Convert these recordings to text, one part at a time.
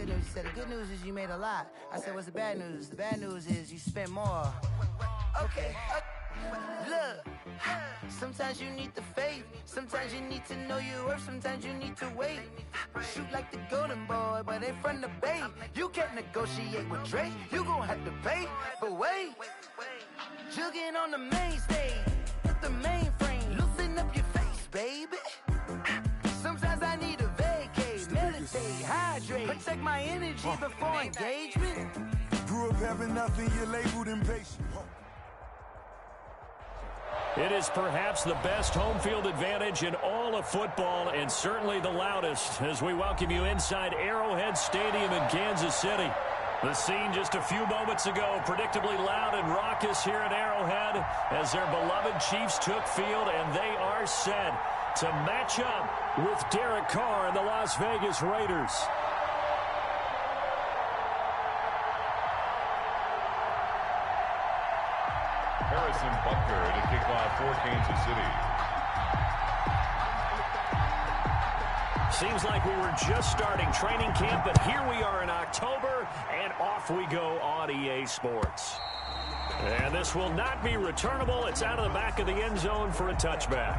news. He said, the good news is you made a lot. I said, what's the bad news? The bad news is you spent more. Okay. Look, sometimes you need the faith. Sometimes you need to know your worth. Sometimes you need to wait. Shoot like the golden boy, but they from the bay. You can't negotiate with Drake. You gon' have to pay. But wait, jugging on the main stage with the mainframe. Loosen up your face, baby. Sometimes I need a vacate, meditate, hydrate, protect my energy before engagement. Grew up having nothing, you're labeled impatient. It is perhaps the best home field advantage in all of football, and certainly the loudest, as we welcome you inside Arrowhead Stadium in Kansas City. The scene just a few moments ago, predictably loud and raucous here at Arrowhead as their beloved Chiefs took field, and they are set to match up with Derek Carr and the Las Vegas Raiders. Harrison Butker to kick off for Kansas City. Seems like we were just starting training camp, but here we are in October, and off we go on EA Sports. And this will not be returnable. It's out of the back of the end zone for a touchback.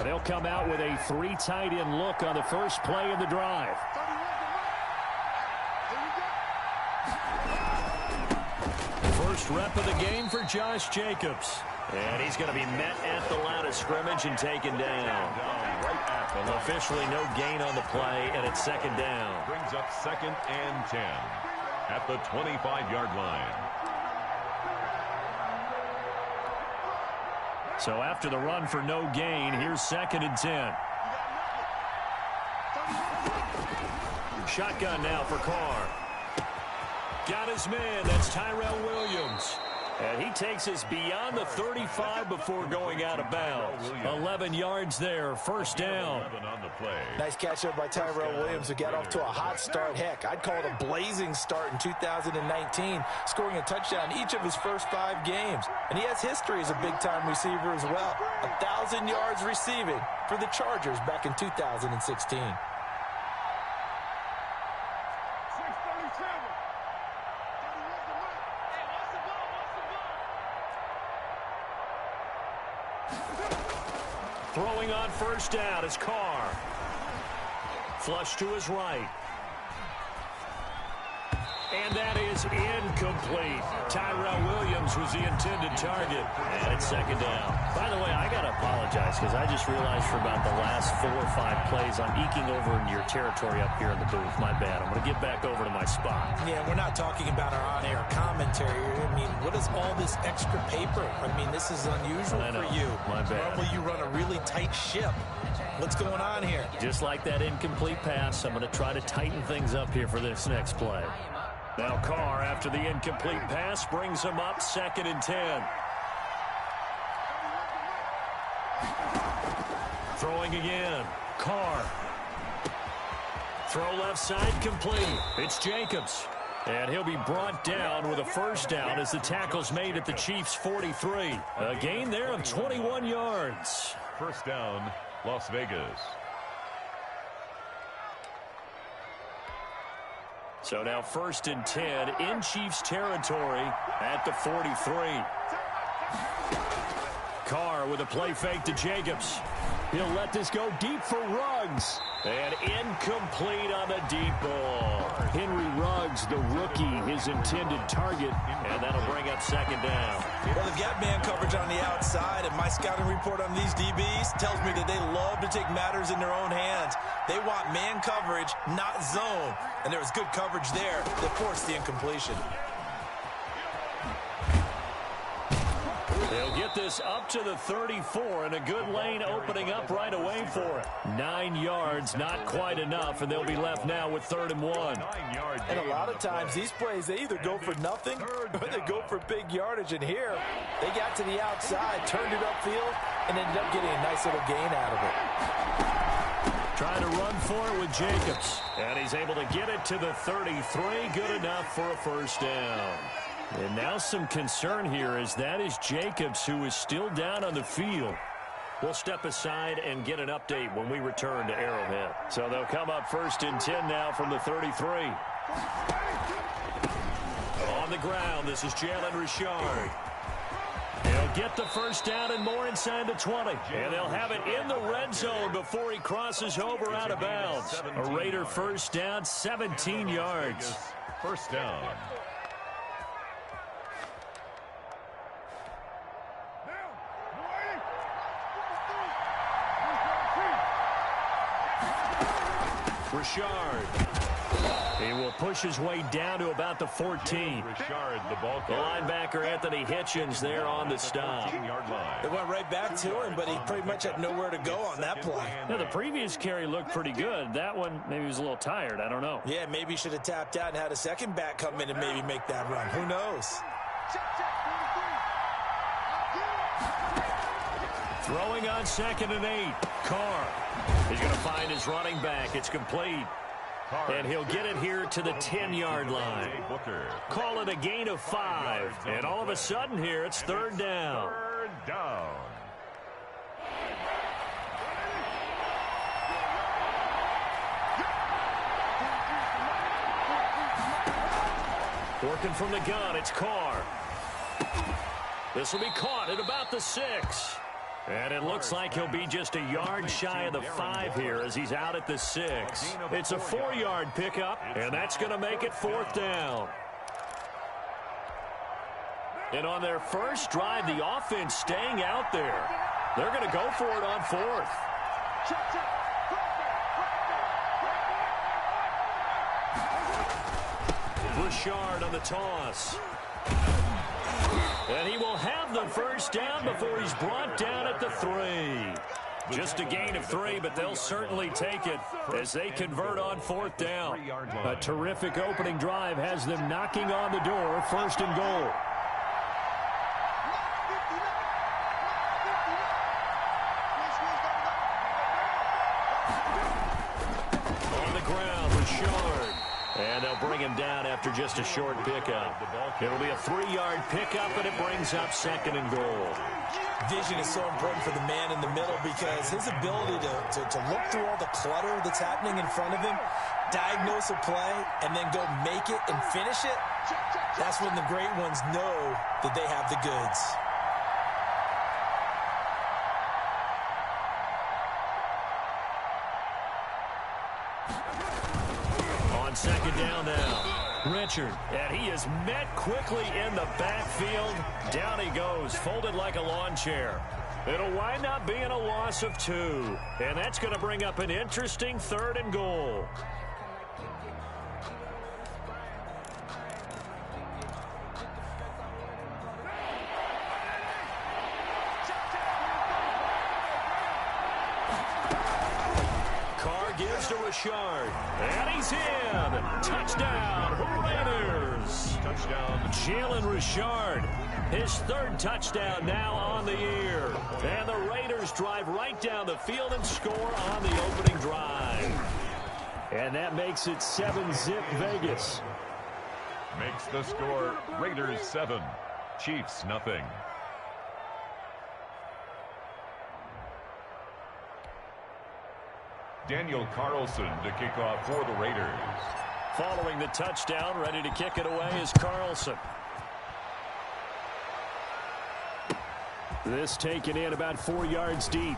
They'll come out with a three tight end look on the first play of the drive. First rep of the game for Josh Jacobs. And he's going to be met at the line of scrimmage and taken down. Well, officially no gain on the play, and it's second down. Brings up 2nd and 10 at the 25-yard line. So after the run for no gain, here's 2nd and 10. Shotgun now for Carr. Got his man. That's Tyrell Williams. And he takes us beyond the 35 before going out of bounds. 11 yards there, first down. On the play. Nice catch up by Tyrell Williams, who got off to a hot start. Heck, I'd call it a blazing start in 2019, scoring a touchdown each of his first 5 games. And he has history as a big-time receiver as well. 1,000 yards receiving for the Chargers back in 2016. Throwing on first down is Carr. Flush to his right. And that is incomplete. Tyrell Williams was the intended target. And it's second down. By the way, I got to apologize because I just realized for about the last 4 or 5 plays I'm eking over into your territory up here in the booth. My bad. I'm going to get back over to my spot. Yeah, we're not talking about our on-air commentary. I mean, what is all this extra paper? I mean, this is unusual for you. My bad. Normally you run a really tight ship. What's going on here? Just like that incomplete pass, I'm going to try to tighten things up here for this next play. Now Carr, after the incomplete pass, brings him up 2nd and 10. Throwing again. Carr. Throw left side complete. It's Jacobs. And he'll be brought down with a first down as the tackle's made at the Chiefs' 43. A gain there of 21 yards. First down, Las Vegas. So now 1st and 10 in Chiefs territory at the 43. Carr with a play fake to Jacobs. He'll let this go deep for Ruggs. And incomplete on the deep ball. Henry Ruggs, the rookie, his intended target. And that'll bring up second down. Well, they've got man coverage on the outside, and my scouting report on these DBs tells me that they love to take matters in their own hands. They want man coverage, not zone. And there was good coverage there that forced the incompletion. They'll get get this up to the 34, and a good lane opening up right away for it. 9 yards, not quite enough, and they'll be left now with 3rd and 1. And a lot of times these plays, they either go for nothing or they go for big yardage. And here, they got to the outside, turned it upfield, and ended up getting a nice little gain out of it. Trying to run for it with Jacobs. And he's able to get it to the 33. Good enough for a first down. And now some concern here as that is Jacobs, who is still down on the field. We'll step aside and get an update when we return to Arrowhead. So they'll come up 1st and 10 now from the 33. On the ground, this is Jalen Richard. He'll get the first down and more inside the 20. And they'll have it in the red zone before he crosses over out of bounds. A Raider first down, 17 yards. First down. Richard. He will push his way down to about the 14. Richard, the ball The linebacker, Anthony Hitchens, there on the stop. It went right back to him, but he pretty much had nowhere to go on that play. Now, the previous carry looked pretty good. That one, maybe he was a little tired. I don't know. Yeah, maybe he should have tapped out and had a second back come in and maybe make that run. Who knows? Throwing on 2nd and 8. Carr. He's going to find his running back. It's complete. And he'll get it here to the 10-yard line. Call it a gain of 5. And all of a sudden here, it's 3rd down. 3rd down. Working from the gun, it's Carr. This will be caught at about the 6. And it looks like he'll be just a yard shy of the 5 here as he's out at the 6. It's a 4-yard pickup, and that's going to make it 4th down. And on their first drive, the offense staying out there. They're going to go for it on 4th. Richard on the toss. And he will have the first down before he's brought down at the 3. Just a gain of 3, but they'll certainly take it as they convert on 4th down. A terrific opening drive has them knocking on the door, 1st and goal. On the ground, Richard. And they'll bring him down after just a short pickup. It'll be a 3-yard pickup, and it brings up 2nd and goal. Vision is so important for the man in the middle because his ability to look through all the clutter that's happening in front of him, diagnose a play, and then go make it and finish it, that's when the great ones know that they have the goods. On 2nd down now. Richard, and he is met quickly in the backfield. Down he goes, folded like a lawn chair. It'll wind up being a loss of 2. And that's going to bring up an interesting 3rd and goal. Gives to Richard, and he's in. Touchdown, Raiders. Touchdown. Jalen Richard, his 3rd touchdown now on the year. And the Raiders drive right down the field and score on the opening drive. And that makes it 7-zip Vegas. Makes the score Raiders 7, Chiefs nothing. Daniel Carlson to kick off for the Raiders. Following the touchdown, ready to kick it away is Carlson. This taken in about 4 yards deep.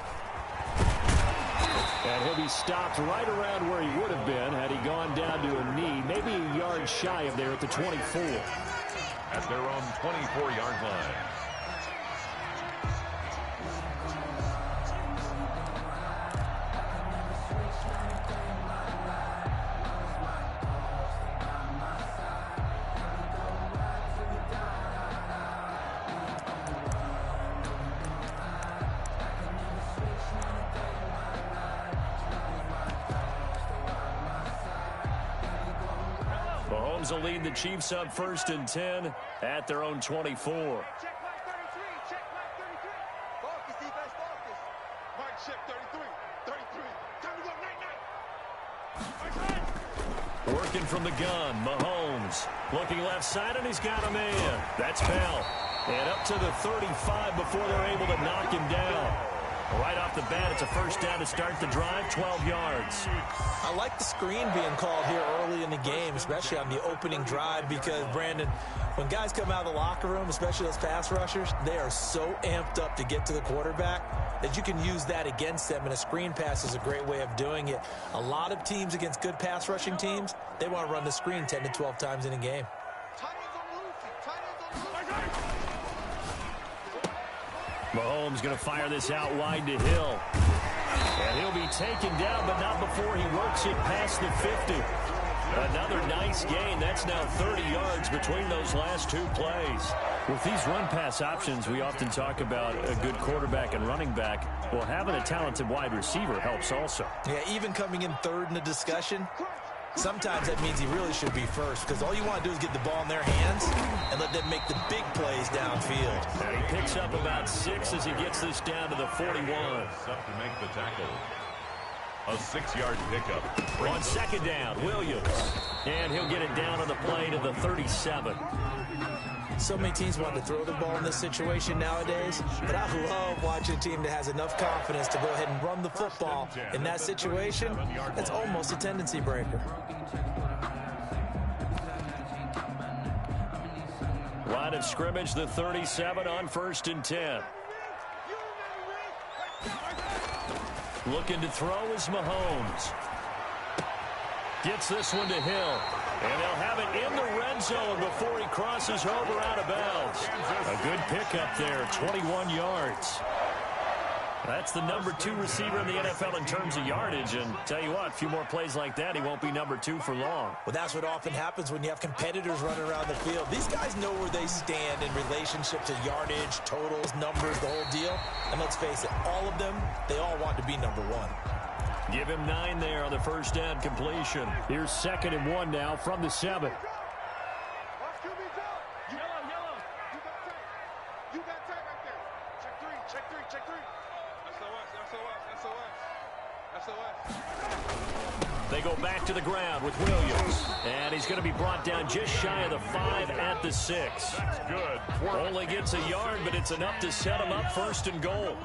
And he'll be stopped right around where he would have been had he gone down to a knee, maybe a yard shy of there at the 24. At their own 24-yard line. Mahomes will lead the Chiefs up 1st and 10 at their own 24. Check Mike 33. Check Mike 33. Focus, defense, focus. Mike, check 33. 33. Time to go, night. Working from the gun, Mahomes. Looking left side, and he's got him in. That's Bell. And up to the 35 before they're able to knock him down. Right off the bat, it's a first down to start the drive, 12 yards. I like the screen being called here early in the game, especially on the opening drive, because, Brandon, when guys come out of the locker room, especially those pass rushers, they are so amped up to get to the quarterback that you can use that against them, and a screen pass is a great way of doing it. A lot of teams against good pass rushing teams, they want to run the screen 10 to 12 times in a game. Mahomes going to fire this out wide to Hill. And he'll be taken down, but not before he works it past the 50. Another nice gain. That's now 30 yards between those last two plays. With these run-pass options, we often talk about a good quarterback and running back. Well, having a talented wide receiver helps also. Yeah, even coming in third in the discussion, sometimes that means he really should be first, because all you want to do is get the ball in their hands and let them make the big plays downfield. And he picks up about 6 as he gets this down to the 41. Up to make the tackle. A 6-yard pickup. On second down, Williams. And he'll get it down on the play to the 37. So many teams want to throw the ball in this situation nowadays, but I love watching a team that has enough confidence to go ahead and run the football in that situation. That's almost a tendency breaker. Line of scrimmage, the 37 on 1st and 10. Looking to throw is Mahomes. Gets this one to Hill. And they'll have it in the red zone before he crosses over out of bounds. A good pickup there, 21 yards. That's the number 2 receiver in the NFL in terms of yardage. And tell you what, a few more plays like that, he won't be number 2 for long. Well, that's what often happens when you have competitors running around the field. These guys know where they stand in relationship to yardage, totals, numbers, the whole deal. And let's face it, all of them, they all want to be number 1. Give him 9 there on the first down completion. Here's 2nd and 1 now from the 7. They go back to the ground with Williams. And he's going to be brought down just shy of the 5 at the 6. That's good. Only gets a yard, but it's enough to set him up 1st and goal.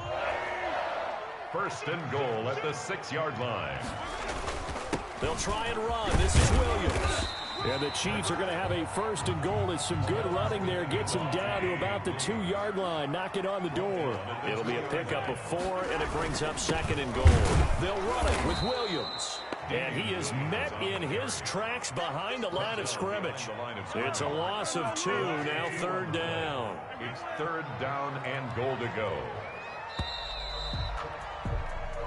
1st and goal at the 6-yard line. They'll try and run. This is Williams. And the Chiefs are going to have a 1st and goal. There's some good running there. Gets him down to about the 2-yard line. Knock it on the door. It'll be a pickup of 4, and it brings up 2nd and goal. They'll run it with Williams. And he is met in his tracks behind the line of scrimmage. It's a loss of 2, now 3rd down. It's 3rd down and goal to go.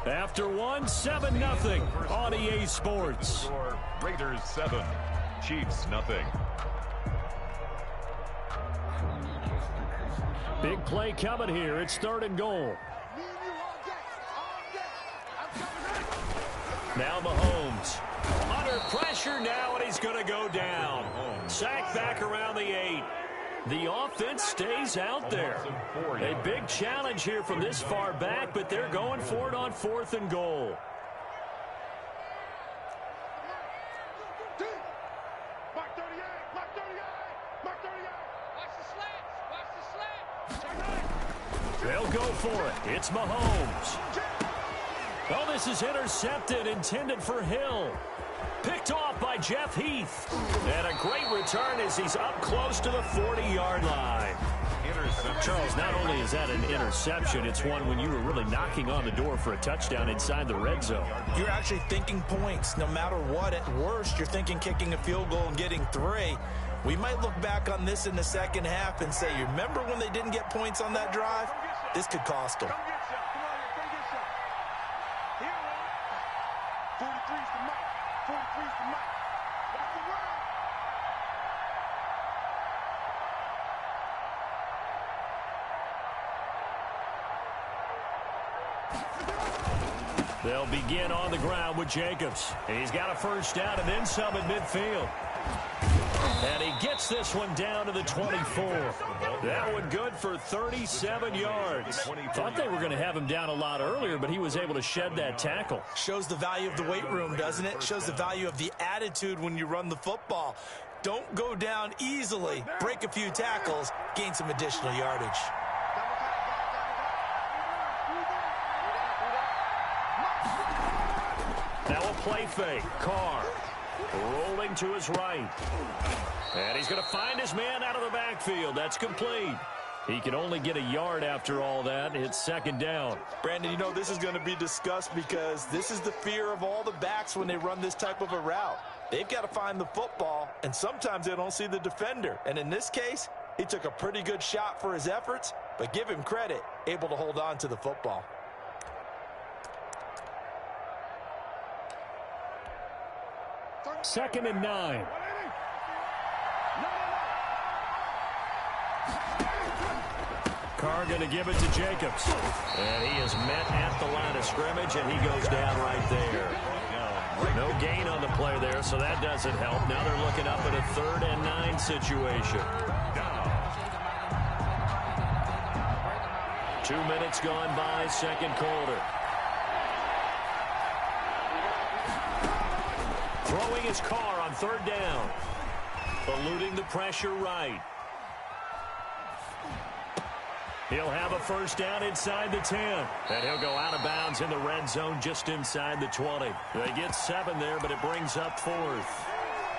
After 1, 7-0 on EA Sports. Raiders 7, Chiefs 0. Big play coming here. It's 3rd and goal. Now Mahomes. Under pressure now, and he's going to go down. Sacked back around the 8. The offense stays out there. A big challenge here from this far back, but they're going for it on 4th and goal. They'll go for it. It's Mahomes. Oh, this is intercepted, intended for Hill. Picked off by Jeff Heath. And a great return as he's up close to the 40-yard line. Charles, not only is that an interception, it's one when you were really knocking on the door for a touchdown inside the red zone. You're actually thinking points. No matter what, at worst, you're thinking kicking a field goal and getting 3. We might look back on this in the second half and say, you remember when they didn't get points on that drive? This could cost them. They'll begin on the ground with Jacobs. And he's got a first down and then some at midfield. And he gets this one down to the 24. That one good for 37 yards. Thought they were going to have him down a lot earlier, but he was able to shed that tackle. Shows the value of the weight room, doesn't it? Shows the value of the attitude when you run the football. Don't go down easily. Break a few tackles, gain some additional yardage. Now a play fake. Carr rolling to his right. And he's going to find his man out of the backfield. That's complete. He can only get a yard after all that. It's second down. Brandon, you know this is going to be discussed because this is the fear of all the backs when they run this type of a route. They've got to find the football, and sometimes they don't see the defender. And in this case, he took a pretty good shot for his efforts, but give him credit, able to hold on to the football. Second and 9. Carr going to give it to Jacobs. And he is met at the line of scrimmage, and he goes down right there. No gain on the play there, so that doesn't help. Now they're looking up at a 3rd and 9 situation. 2 minutes gone by, second quarter. Throwing his Carr on 3rd down. Eluding the pressure right. He'll have a first down inside the 10. And he'll go out of bounds in the red zone just inside the 20. They get 7 there, but it brings up 4th.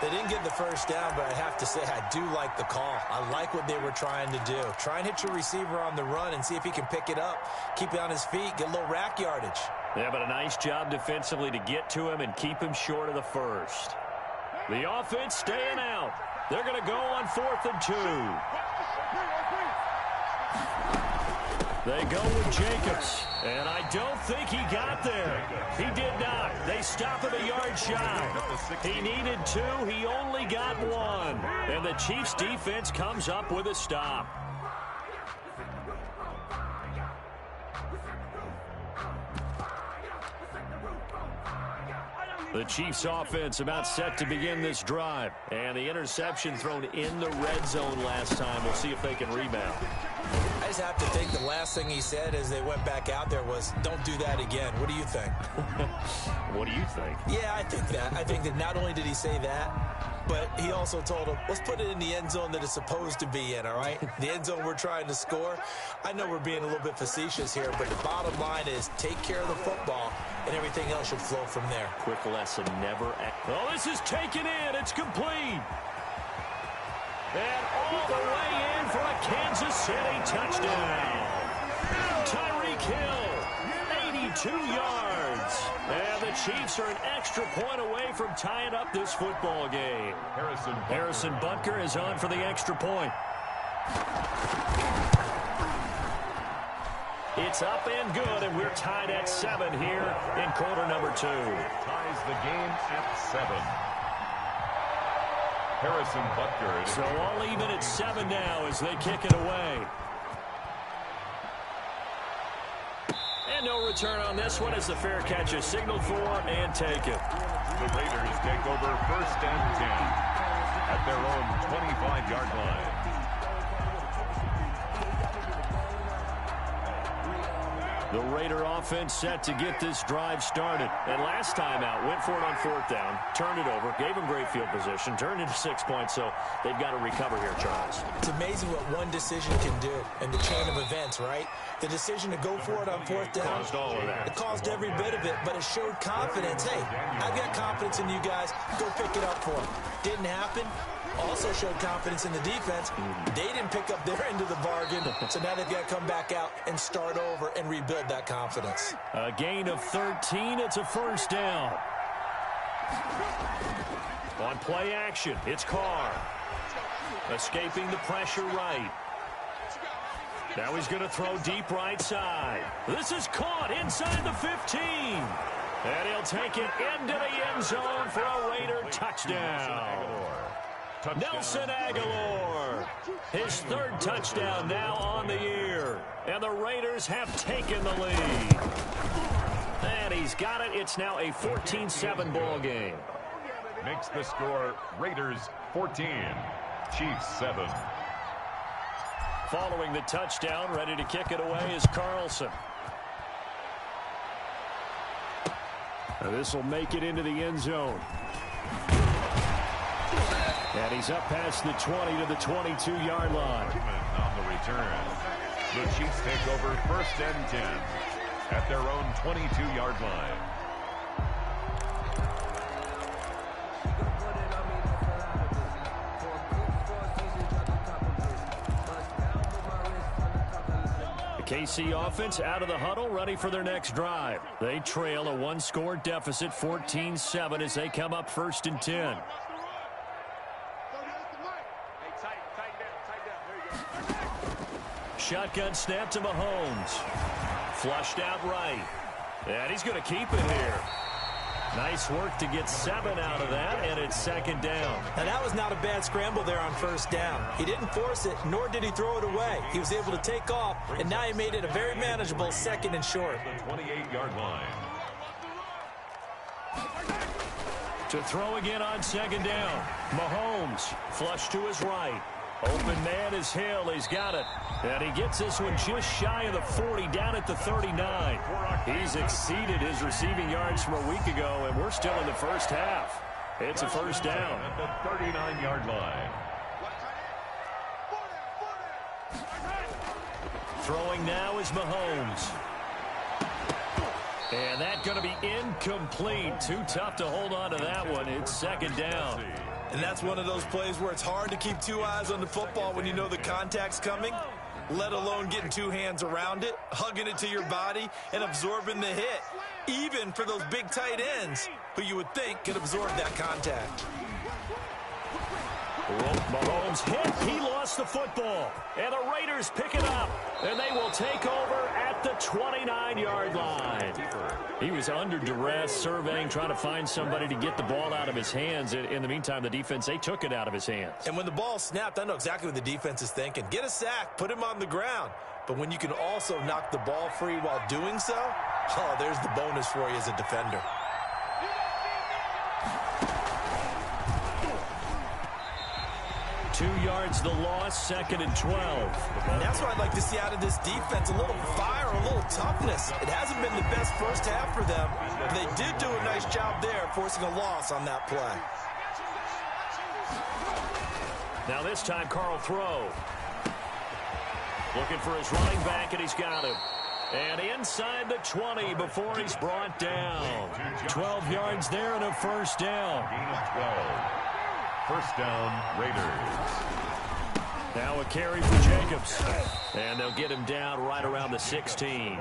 They didn't get the first down, but I have to say I do like the call. I like what they were trying to do. Try and hit your receiver on the run and see if he can pick it up. Keep it on his feet, get a little rack yardage. Yeah, but a nice job defensively to get to him and keep him short of the first. The offense staying out. They're going to go on 4th and 2. They go with Jacobs, and I don't think he got there. He did not. They stop him a yard shy. He needed 2. He only got 1. And the Chiefs' defense comes up with a stop. The Chiefs' offense about set to begin this drive. And the interception thrown in the red zone last time. We'll see if they can rebound. I just have to think the last thing he said as they went back out there was, don't do that again. What do you think? What do you think? Yeah, I think that. I think that not only did he say that, but he also told him, let's put it in the end zone that it's supposed to be in, all right? The end zone we're trying to score. I know we're being a little bit facetious here, but the bottom line is take care of the football, and everything else should flow from there. Quick lesson, never... Oh, this is taken in. It's complete. And all the way in for a Kansas City touchdown. Tyreek Hill, 82 yards. And the Chiefs are an extra point away from tying up this football game. Harrison Butker is on for the extra point. It's up and good, and we're tied at 7 here in quarter number 2. Ties the game at 7. Harrison Butker. So all even at 7 now as they kick it away. And no return on this one as the fair catch is signaled for and taken. The Raiders take over 1st and 10 at their own 25-yard line. The Raider offense set to get this drive started. And last time out, went for it on 4th down, turned it over, gave them great field position, turned into 6 points, so they've got to recover here, Charles. It's amazing what one decision can do in the chain of events, right? The decision to go for it on 4th down, Caused all of that. It caused every bit of it, but it showed confidence. Hey, I've got confidence in you guys. Go pick it up for them. Didn't happen. Also showed confidence in the defense. They didn't pick up their end of the bargain, so now they've got to come back out and start over and rebuild that confidence. A gain of 13. It's a first down. On play action, it's Carr. Escaping the pressure right. Now he's going to throw deep right side. This is caught inside the 15. And he'll take it into the end zone for a Raider touchdown. Nelson Aguilar, his 3rd touchdown now on the year. And the Raiders have taken the lead. And he's got it. It's now a 14-7 ball game. Makes the score Raiders 14. Chiefs 7. Following the touchdown, ready to kick it away is Carlson. This will make it into the end zone. And he's up past the 20 to the 22-yard line. On the return. The Chiefs take over 1st and 10 at their own 22-yard line. KC offense out of the huddle, ready for their next drive. They trail a one-score deficit, 14-7, as they come up 1st and 10. Shotgun snap to Mahomes. Flushed out right. And he's going to keep it here. Nice work to get 7 out of that, and it's 2nd down. Now, that was not a bad scramble there on 1st down. He didn't force it, nor did he throw it away. He was able to take off, and now he made it a very manageable 2nd and short. The 28-yard line. To throw again on 2nd down. Mahomes, flush to his right. Open man is Hill. He's got it. And he gets this one just shy of the 40, down at the 39. He's exceeded his receiving yards from a week ago, and we're still in the first half. It's a 1st down. At the 39-yard line. Throwing now is Mahomes. And that's going to be incomplete. Too tough to hold on to that one. It's 2nd down. And that's one of those plays where it's hard to keep 2 eyes on the football when you know the contact's coming, let alone getting 2 hands around it, hugging it to your body, and absorbing the hit, even for those big tight ends who you would think could absorb that contact. Mahomes hit. He lost the football. And the Raiders pick it up. And they will take over at the 29-yard line. He was under duress, surveying, trying to find somebody to get the ball out of his hands. In the meantime, the defense, they took it out of his hands. And when the ball snapped, I know exactly what the defense is thinking. Get a sack, put him on the ground. But when you can also knock the ball free while doing so, oh, there's the bonus for you as a defender. 2 yards the loss, 2nd and 12. And that's what I'd like to see out of this defense, a little fire, a little toughness. It hasn't been the best first half for them, but they did do a nice job there, forcing a loss on that play. Now this time, Carl throw. Looking for his running back, and he's got him. And inside the 20 before he's brought down. 12 yards there and a 1st down. Gain of 12. 1st down, Raiders. Now a carry for Jacobs. And they'll get him down right around the 16.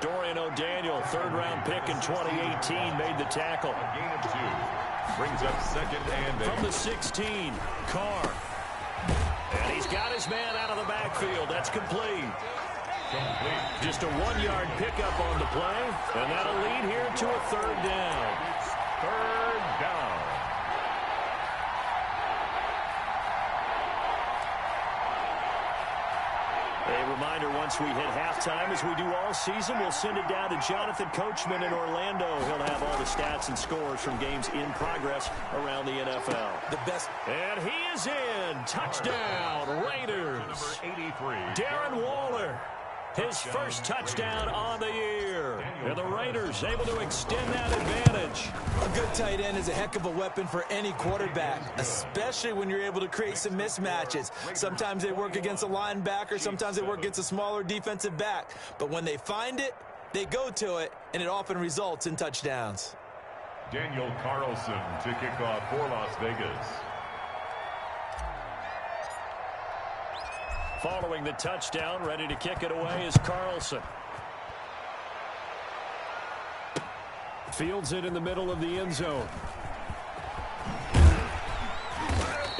Dorian O'Daniel, 3rd-round pick in 2018, made the tackle. A gain of 2. Brings up 2nd and 8. From the 16, Carr. And he's got his man out of the backfield. That's complete. Just a 1-yard pickup on the play. And that'll lead here to a 3rd down. 3rd down. A reminder, once we hit halftime, as we do all season, we'll send it down to Jonathan Coachman in Orlando. He'll have all the stats and scores from games in progress around the NFL. The best. And he is in. Touchdown, Raiders. Number 83. Darren Waller. His 1st touchdown on the year. And the Raiders able to extend that advantage. A good tight end is a heck of a weapon for any quarterback, especially when you're able to create some mismatches. Sometimes they work against a linebacker, sometimes they work against a smaller defensive back. But when they find it, they go to it, and it often results in touchdowns. Daniel Carlson to kick off for Las Vegas. Following the touchdown, ready to kick it away is Carlson. Fields it in the middle of the end zone.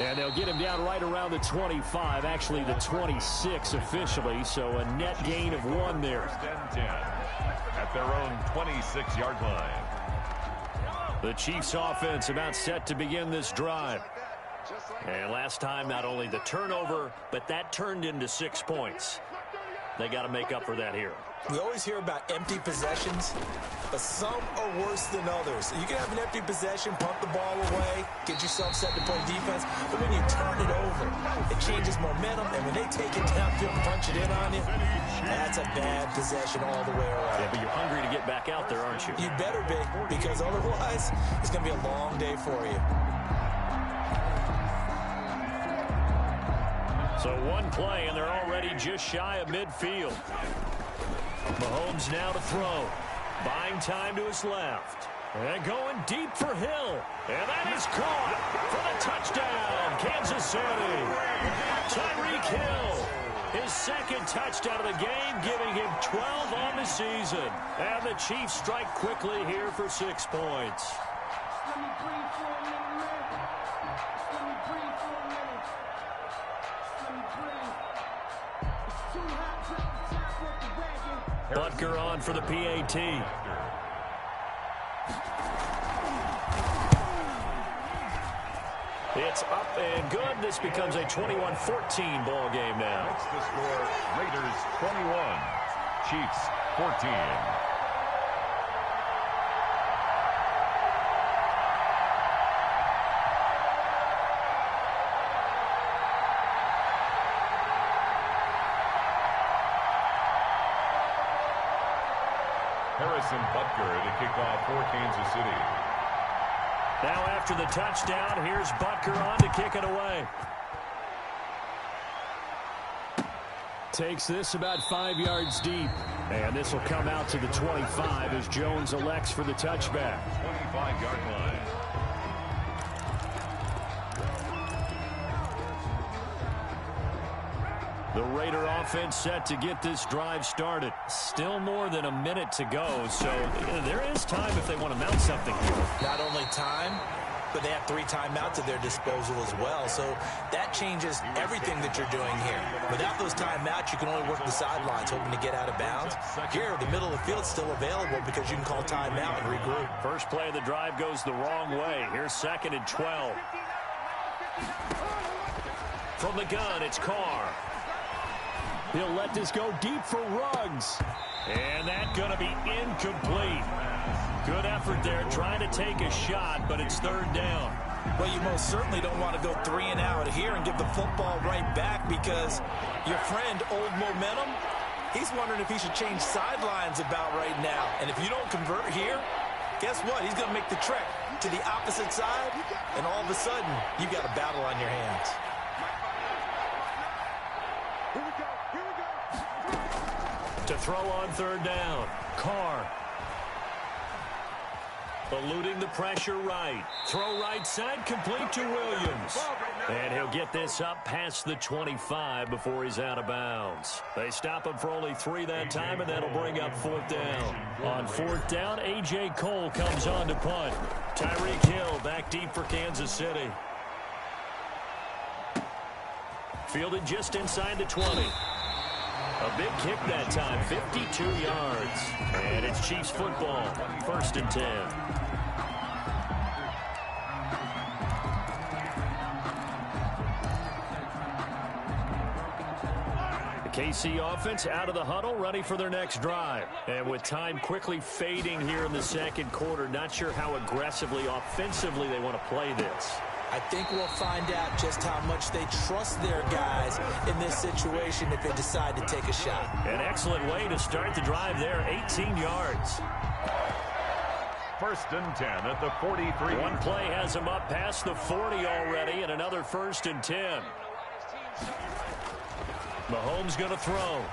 And they'll get him down right around the 25, actually the 26 officially, so a net gain of 1 there. 1st and 10 at their own 26-yard line. The Chiefs offense about set to begin this drive. And last time, not only the turnover, but that turned into 6 points. They got to make up for that here. We always hear about empty possessions, but some are worse than others. You can have an empty possession, punt the ball away, get yourself set to play defense, but when you turn it over, it changes momentum, and when they take it downfield and punch it in on you, that's a bad possession all the way around. Yeah, but you're hungry to get back out there, aren't you? You better be, because otherwise, it's going to be a long day for you. So one play, and they're already just shy of midfield. Mahomes now to throw. Buying time to his left. And going deep for Hill. And that is caught for the touchdown, Kansas City. Tyreek Hill, his second touchdown of the game, giving him 12 on the season. And the Chiefs strike quickly here for 6 points. Butker on for the PAT. It's up and good. This becomes a 21-14 ball game now. That's the score. Raiders 21, Chiefs 14. Harrison Butker to kick off for Kansas City. Now after the touchdown, here's Butker on to kick it away. Takes this about 5 yards deep. And this will come out to the 25 as Jones elects for the touchback. 25-yard line. The Raider offense set to get this drive started. Still more than a minute to go, so there is time if they want to mount something here. Not only time, but they have 3 timeouts at their disposal as well, so that changes everything that you're doing here. Without those timeouts, you can only work the sidelines, hoping to get out of bounds. Here, the middle of the field is still available because you can call timeout and regroup. First play of the drive goes the wrong way. Here's 2nd and 12. From the gun, it's Carr. He'll let this go deep for Ruggs. And that's going to be incomplete. Good effort there trying to take a shot, but it's 3rd down. Well, you most certainly don't want to go 3 and out here and give the football right back because your friend, Old Momentum, he's wondering if he should change sidelines about right now. And if you don't convert here, guess what? He's going to make the trek to the opposite side, and all of a sudden, you've got a battle on your hands. To throw on 3rd down, Carr. Eluding the pressure right. Throw right side, complete to Williams. And he'll get this up past the 25 before he's out of bounds. They stop him for only 3 that time, and that'll bring up 4th down. On 4th down, A.J. Cole comes on to punt. Tyreek Hill back deep for Kansas City. Fielded just inside the 20. A big kick that time, 52 yards. And it's Chiefs football, 1st and 10. The KC offense out of the huddle, ready for their next drive. And with time quickly fading here in the 2nd quarter, not sure how aggressively, offensively they want to play this. I think we'll find out just how much they trust their guys in this situation if they decide to take a shot. An excellent way to start the drive there, 18 yards. 1st and 10 at the 43. One play has them up past the 40 already, and another 1st and 10. Mahomes going to throw.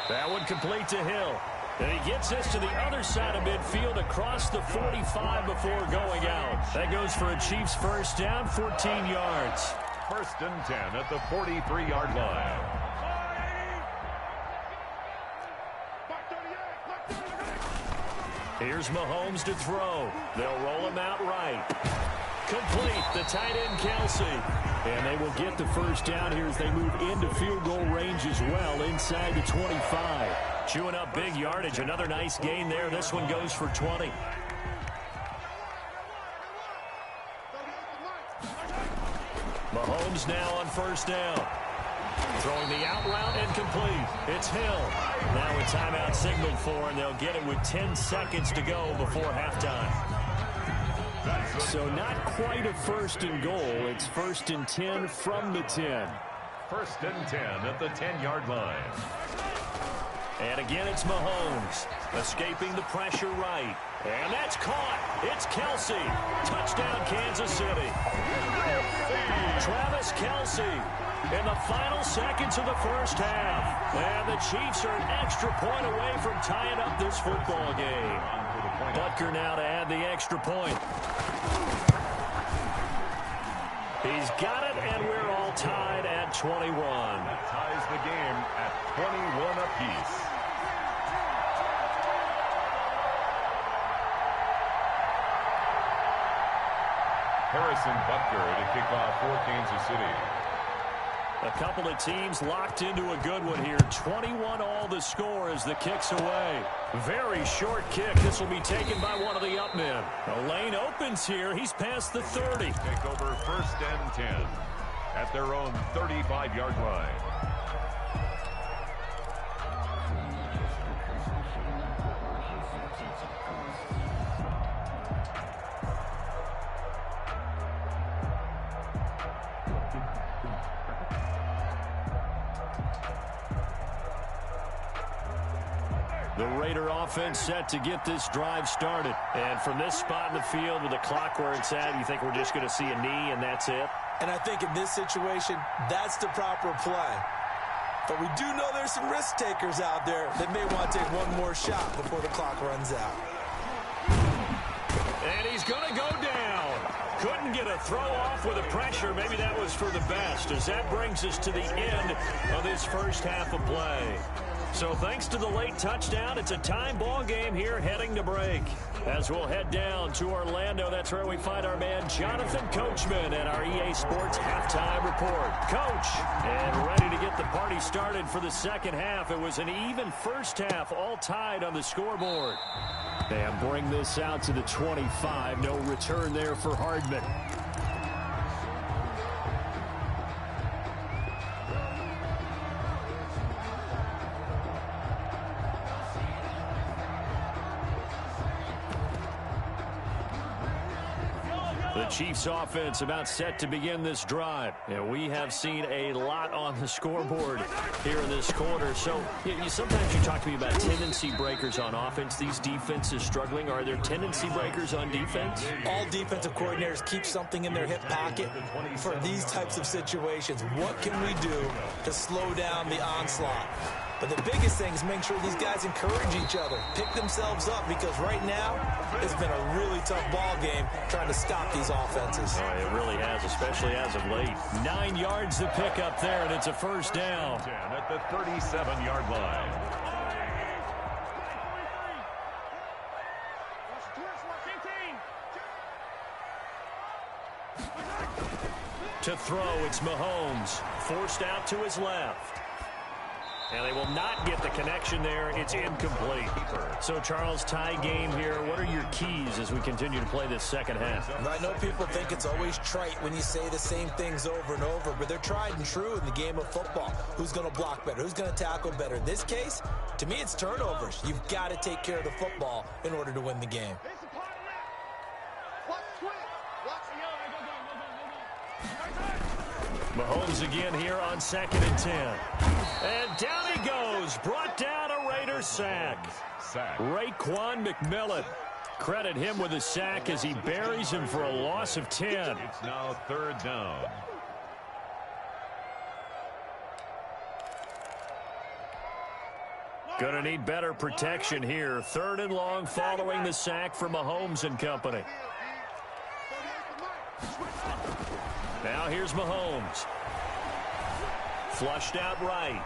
That one complete to Hill. And he gets this to the other side of midfield across the 45 before going out. That goes for a Chiefs 1st down, 14 yards. 1st and 10 at the 43-yard line. Here's Mahomes to throw. They'll roll him out right. Complete, the tight end Kelsey. And they will get the 1st down here as they move into field goal range as well inside the 25. Chewing up big yardage. Another nice gain there. This one goes for 20. Mahomes now on 1st down. Throwing the out route and complete. It's Hill. Now a timeout signaled for, and they'll get it with 10 seconds to go before halftime. So not quite a first and goal. It's 1st and 10 from the 10. 1st and 10 at the 10-yard line. And again, it's Mahomes. Escaping the pressure right. And that's caught. It's Kelsey. Touchdown, Kansas City. Travis Kelsey in the final seconds of the first half. And the Chiefs are an extra point away from tying up this football game. Butker now to add the extra point. He's got it, and we're all tied at 21. That ties the game at 21 apiece. Harrison Butker to kick off for Kansas City. A couple of teams locked into a good one here. 21 all the score as the kick's away. Very short kick. This will be taken by one of the up men. The lane opens here. He's past the 30. Take over 1st and 10 at their own 35-yard line. The Raider offense set to get this drive started. And from this spot in the field with the clock where it's at, you think we're just going to see a knee and that's it? And I think in this situation, that's the proper play. But we do know there's some risk takers out there that may want to take one more shot before the clock runs out. And he's going to go down. Couldn't get a throw off with the pressure. Maybe that was for the best, as that brings us to the end of this first half of play. So thanks to the late touchdown, it's a time ball game here heading to break. As we'll head down to Orlando, that's where we find our man Jonathan Coachman at our EA Sports Halftime Report. Coach, and ready to get the party started for the second half. It was an even first half, all tied on the scoreboard. And bring this out to the 25. No return there for Hardman. The Chiefs offense about set to begin this drive. And we have seen a lot on the scoreboard here in this quarter. So sometimes you talk to me about tendency breakers on offense. These defenses struggling. Are there tendency breakers on defense? All defensive coordinators keep something in their hip pocket for these types of situations. What can we do to slow down the onslaught? But the biggest thing is make sure these guys encourage each other, pick themselves up, because right now it's been a really tough ball game trying to stop these offenses. It really has, especially as of late. 9 yards to pick up there, and it's a first down. At the 37-yard line. To throw, it's Mahomes. Forced out to his left. And they will not get the connection there. It's incomplete. So, Charles, tie game here. What are your keys as we continue to play this second half? I know people think it's always trite when you say the same things over and over, but they're tried and true in the game of football. Who's going to block better? Who's going to tackle better? In this case, to me, it's turnovers. You've got to take care of the football in order to win the game. Mahomes again here on 2nd and 10. And down he goes. Brought down a Raider sack. Raekwon McMillan. Credit him with a sack as he buries him for a loss of 10. It's now 3rd down. Gonna need better protection here. 3rd and long following the sack from Mahomes and company. Now here's Mahomes. Flushed out right.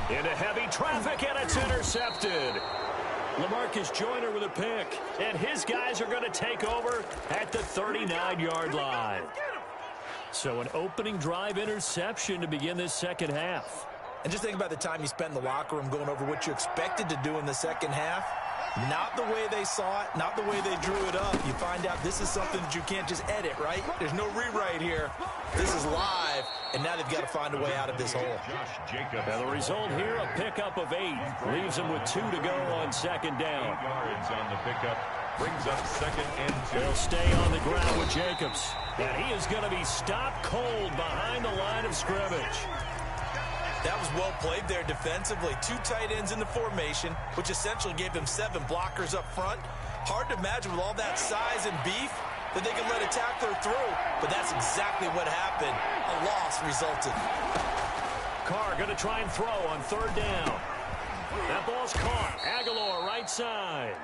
Into heavy traffic, and it's intercepted. LaMarcus Joyner with a pick, and his guys are going to take over at the 39-yard line. So an opening drive interception to begin this second half. And just think about the time you spend in the locker room going over what you expected to do in the second half. Not the way they saw it, not the way they drew it up. You find out this is something that you can't just edit, right? There's no rewrite here. This is live, and now they've got to find a way out of this hole. And the result here, a pickup of 8. Leaves them with 2 to go on second down. 8 yards on the pickup. Brings up 2nd and 2. He'll stay on the ground with Jacobs. And he is going to be stopped cold behind the line of scrimmage. That was well played there defensively. 2 tight ends in the formation, which essentially gave them 7 blockers up front. Hard to imagine with all that size and beef that they could let a tackler through. But that's exactly what happened. A loss resulted. Carr going to try and throw on 3rd down. That ball's caught. Aguilar right side.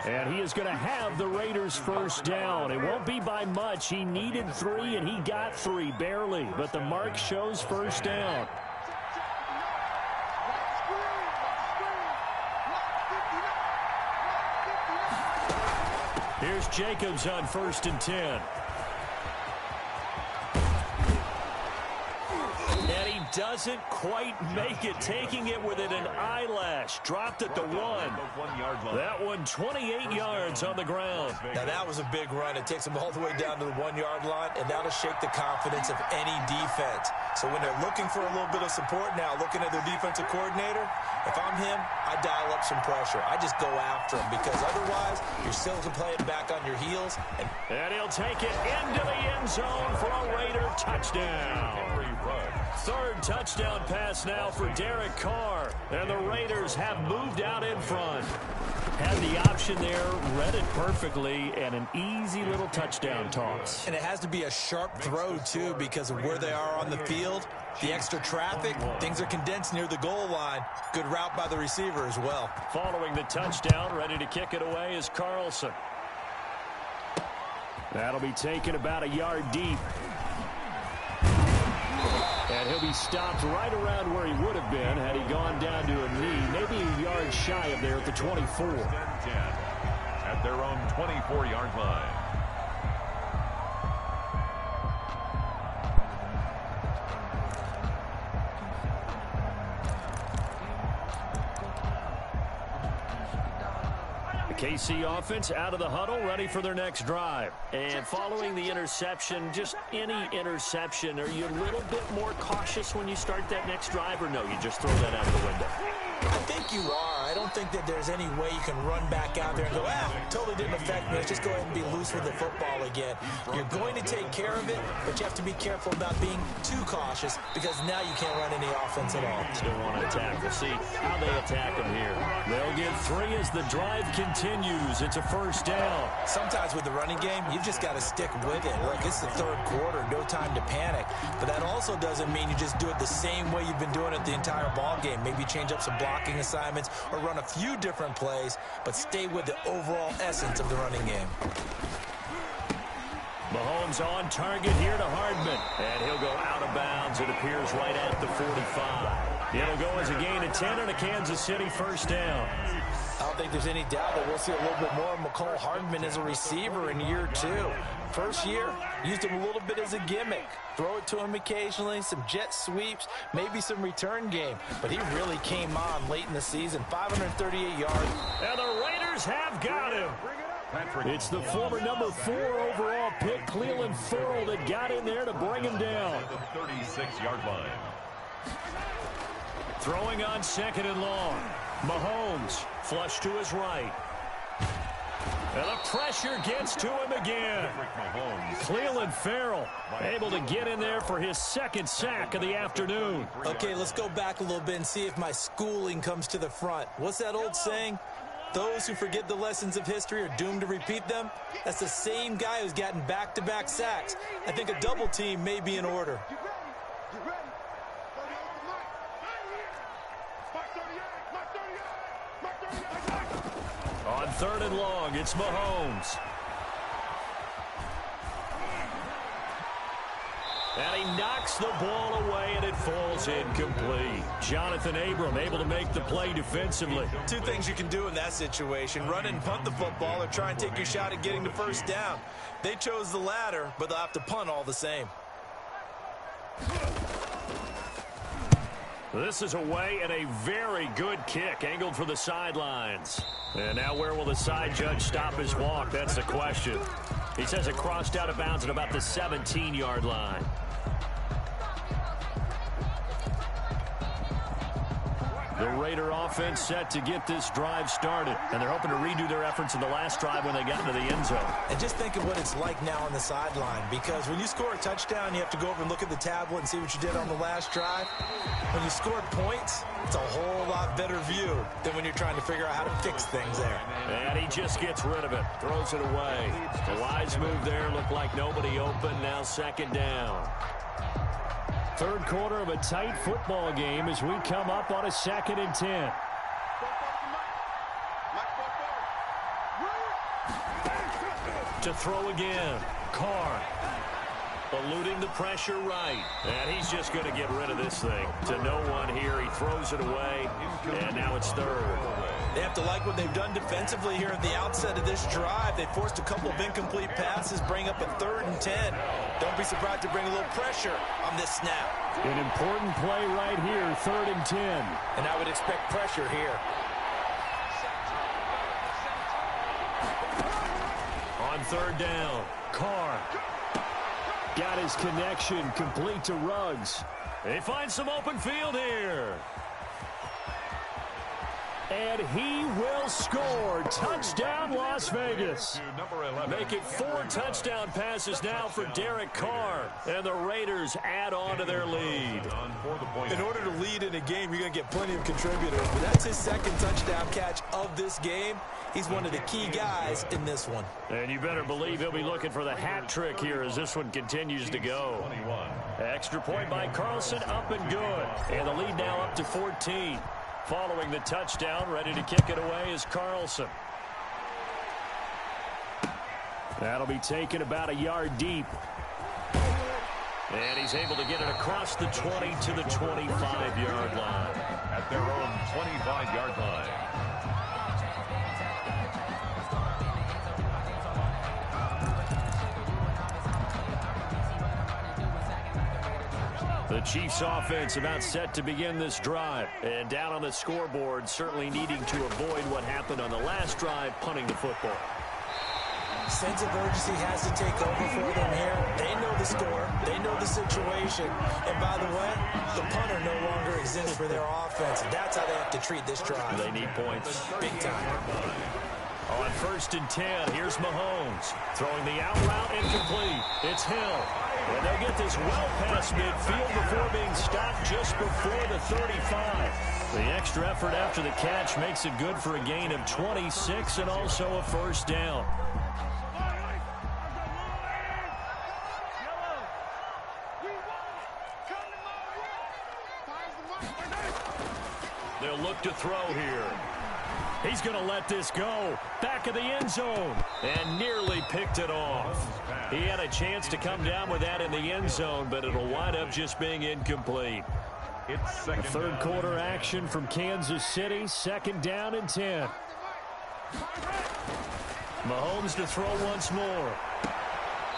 And he is going to have the Raiders first down. It won't be by much. He needed 3 and he got 3 barely. But the mark shows first down. Here's Jacobs on 1st and 10. And he doesn't quite make it, taking it within an eyelash. Dropped at the 1. That one 28 yards on the ground. Now that was a big run. It takes them all the way down to the 1-yard line, and that'll shake the confidence of any defense. So when they're looking for a little bit of support now, looking at their defensive coordinator, if I'm him, I dial up some pressure. I just go after him, because otherwise you're still playing back on your heels. And he'll take it into the end zone for a Raider touchdown. 3rd touchdown pass now for Derek Carr. And the Raiders have moved out in front. Had the option there, read it perfectly, and an easy little touchdown toss. And it has to be a sharp throw, too, because of where they are on the field. The extra traffic, things are condensed near the goal line. Good route by the receiver as well. Following the touchdown, ready to kick it away is Carlson. That'll be taken about a yard deep. And he'll be stopped right around where he would have been had he gone down to a knee, maybe a yard shy of there at the 24. 10 at their own 24-yard line. KC offense out of the huddle, ready for their next drive. And following the interception, just any interception, are you a little bit more cautious when you start that next drive, or no, you just throw that out the window? I think you are. I don't think that there's any way you can run back out there and go, totally didn't affect me. Let's just go ahead and be loose with the football again. You're going to take care of it, but you have to be careful about being too cautious, because now you can't run any offense at all. Still want to attack. We'll see how they attack them here. They'll get 3 as the drive continues. It's a first down. Sometimes with the running game, you've just got to stick with it. Look, it's the 3rd quarter, no time to panic. But that also doesn't mean you just do it the same way you've been doing it the entire ball game. Maybe change up some blocking assignments or run a few different plays, but stay with the overall essence of the running game. Mahomes on target here to Hardman, and he'll go out of bounds. It appears right at the 45. It'll go as a gain of 10 and a Kansas City first down. I don't think there's any doubt that we'll see a little bit more of McCole Hardman as a receiver in year 2. First year, used him a little bit as a gimmick. Throw it to him occasionally, some jet sweeps, maybe some return game. But he really came on late in the season, 538 yards. And the Raiders have got him. It's the former number 4 overall pick, Clelin Ferrell, that got in there to bring him down. The 36-yard line. Throwing on 2nd and long. Mahomes, flush to his right. And the pressure gets to him again. Clelin Ferrell able to get in there for his 2nd sack of the afternoon. Okay, let's go back a little bit and see if my schooling comes to the front. What's that old saying? Those who forget the lessons of history are doomed to repeat them. That's the same guy who's gotten back-to-back sacks. I think a double team may be in order. On 3rd and long, it's Mahomes. And he knocks the ball away, and it falls incomplete. Jonathan Abram able to make the play defensively. 2 things you can do in that situation: run and punt the football, or try and take your shot at getting the first down. They chose the latter, but they'll have to punt all the same. This is away and a very good kick angled for the sidelines. And now where will the side judge stop his walk? That's the question. He says it crossed out of bounds at about the 17-yard line. The Raider offense set to get this drive started. And they're hoping to redo their efforts in the last drive when they got into the end zone. And just think of what it's like now on the sideline. Because when you score a touchdown, you have to go over and look at the tablet and see what you did on the last drive. When you score points, it's a whole lot better view than when you're trying to figure out how to fix things there. And he just gets rid of it. Throws it away. The wise move there. Looked like nobody open. Now second down. Third quarter of a tight football game as we come up on a 2nd and 10. To throw again. Carr. Eluding the pressure right. And he's just going to get rid of this thing. To no one here. He throws it away. And now it's third. They have to like what they've done defensively here at the outset of this drive. They forced a couple of incomplete passes, bring up a 3rd and 10. Don't be surprised to bring a little pressure on this snap. An important play right here, 3rd and 10. And I would expect pressure here. On 3rd down, Carr. Got his connection complete to Ruggs. They find some open field here. And he will score. Touchdown, Las Vegas. Make it 4 touchdown passes now for Derek Carr. And the Raiders add on to their lead. In order to lead in a game, you're going to get plenty of contributors. But that's his 2nd touchdown catch of this game. He's one of the key guys in this one. And you better believe he'll be looking for the hat trick here as this one continues to go. Extra point by Carlson, up and good. And the lead now up to 14. Following the touchdown, ready to kick it away is Carlson. That'll be taken about a yard deep. And he's able to get it across the 20 to the 25-yard line. At their own 25-yard line. The Chiefs offense about set to begin this drive. And down on the scoreboard, certainly needing to avoid what happened on the last drive, punting the football. Sense of urgency has to take over for them here. They know the score. They know the situation. And by the way, the punter no longer exists for their offense. That's how they have to treat this drive. They need points. Big time. On 1st and 10, here's Mahomes. Throwing the out route incomplete. It's Hill. And they'll get this well past midfield before being stopped just before the 35. The extra effort after the catch makes it good for a gain of 26 and also a 1st down. They'll look to throw here. He's going to let this go. Back of the end zone. And nearly picked it off. He had a chance to come down with that in the end zone, but it'll wind up just being incomplete. It's The third quarter action from Kansas City. 2nd down and 10. Mahomes to throw once more.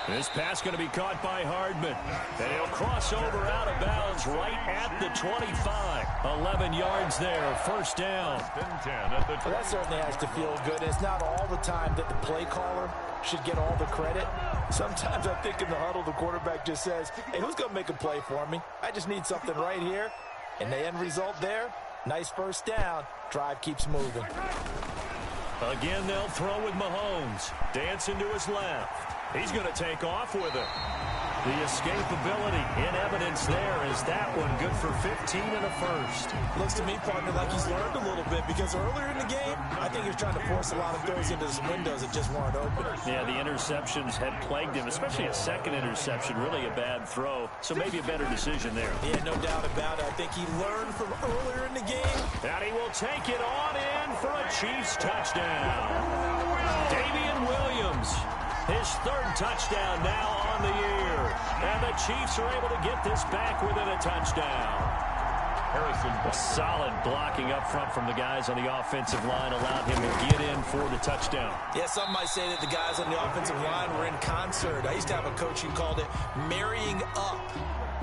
This pass going to be caught by Hardman. And he'll cross over out of bounds right at the 25. 11 yards there, 1st down. Well, that certainly has to feel good. It's not all the time that the play caller should get all the credit. Sometimes I think in the huddle, the quarterback just says, hey, who's going to make a play for me? I just need something right here. And the end result there, nice 1st down. Drive keeps moving. Again, they'll throw with Mahomes. Dancing to his left. He's going to take off with it. The escapability in evidence there is that one good for 15 and a 1st. Looks to me, partner, like he's learned a little bit because earlier in the game, I think he was trying to force a lot of throws into some windows that just weren't open. Yeah, the interceptions had plagued him, especially a 2nd interception, really a bad throw. So maybe a better decision there. Yeah, no doubt about it. I think he learned from earlier in the game. And he will take it on in for a Chiefs touchdown. Damian Williams. His 3rd touchdown now on the year. And the Chiefs are able to get this back within a touchdown. Solid blocking up front from the guys on the offensive line allowed him to get in for the touchdown. Yeah, some might say that the guys on the offensive line were in concert. I used to have a coach who called it marrying up.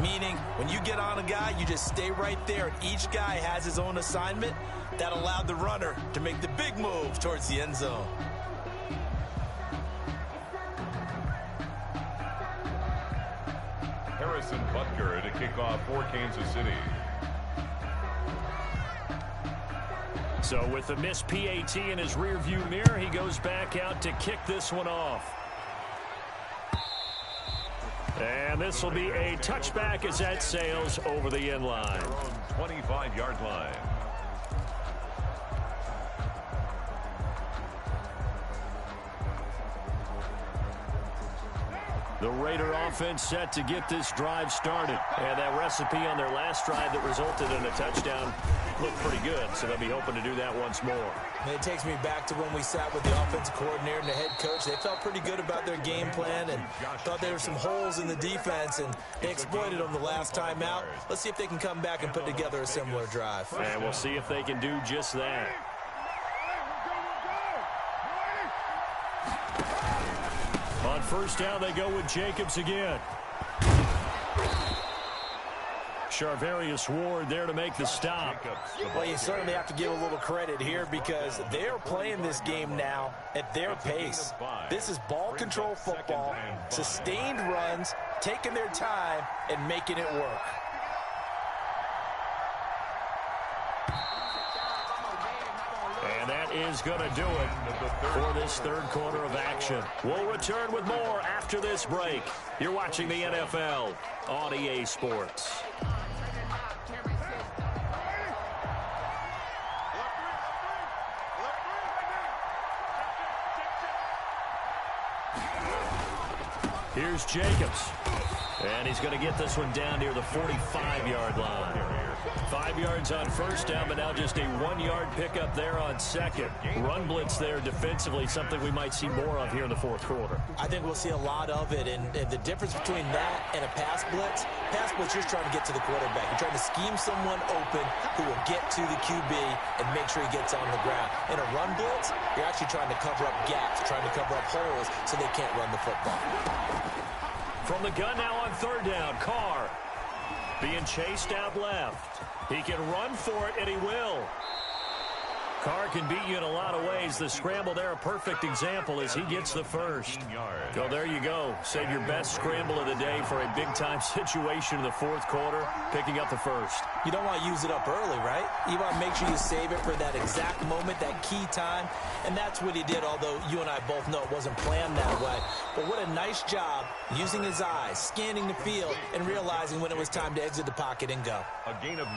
meaning when you get on a guy, you just stay right there, and each guy has his own assignment. That allowed the runner to make the big move towards the end zone. Harrison Butker to kick off for Kansas City. So with the missed PAT in his rearview mirror, he goes back out to kick this one off. And this will be a touchback as that sails over the end line. 25-yard line. The Raider offense set to get this drive started. And that recipe on their last drive that resulted in a touchdown looked pretty good, so they'll be hoping to do that once more. And it takes me back to when we sat with the offensive coordinator and the head coach. They felt pretty good about their game plan and thought there were some holes in the defense, and they exploited them the last time out. Let's see if they can come back and put together a similar drive. And we'll see if they can do just that. On first down, they go with Jacobs again. Charvarius Ward there to make the stop. Well, you certainly have to give a little credit here because they are playing this game now at their pace. This is ball control football, sustained runs, taking their time, and making it work. And that is going to do it for this third quarter of action. We'll return with more after this break. You're watching the NFL on EA Sports. Here's Jacobs. And he's going to get this one down near the 45-yard line. 5 yards on first down, but now just a 1-yard pickup there on second. Run blitz there defensively, something we might see more of here in the fourth quarter. I think we'll see a lot of it, and the difference between that and a pass blitz, you're trying to get to the quarterback. You're trying to scheme someone open who will get to the QB and make sure he gets on the ground. In a run blitz, you're actually trying to cover up gaps, trying to cover up holes so they can't run the football. From the gun now on third down, Carr being chased out left. He can run for it, and he will. Carr can beat you in a lot of ways. The scramble there, a perfect example as he gets the first. So there you go. Save your best scramble of the day for a big-time situation in the fourth quarter, picking up the first. You don't want to use it up early, right? You want to make sure you save it for that exact moment, that key time, and that's what he did, although you and I both know it wasn't planned that way. But what a nice job using his eyes, scanning the field, and realizing when it was time to exit the pocket and go.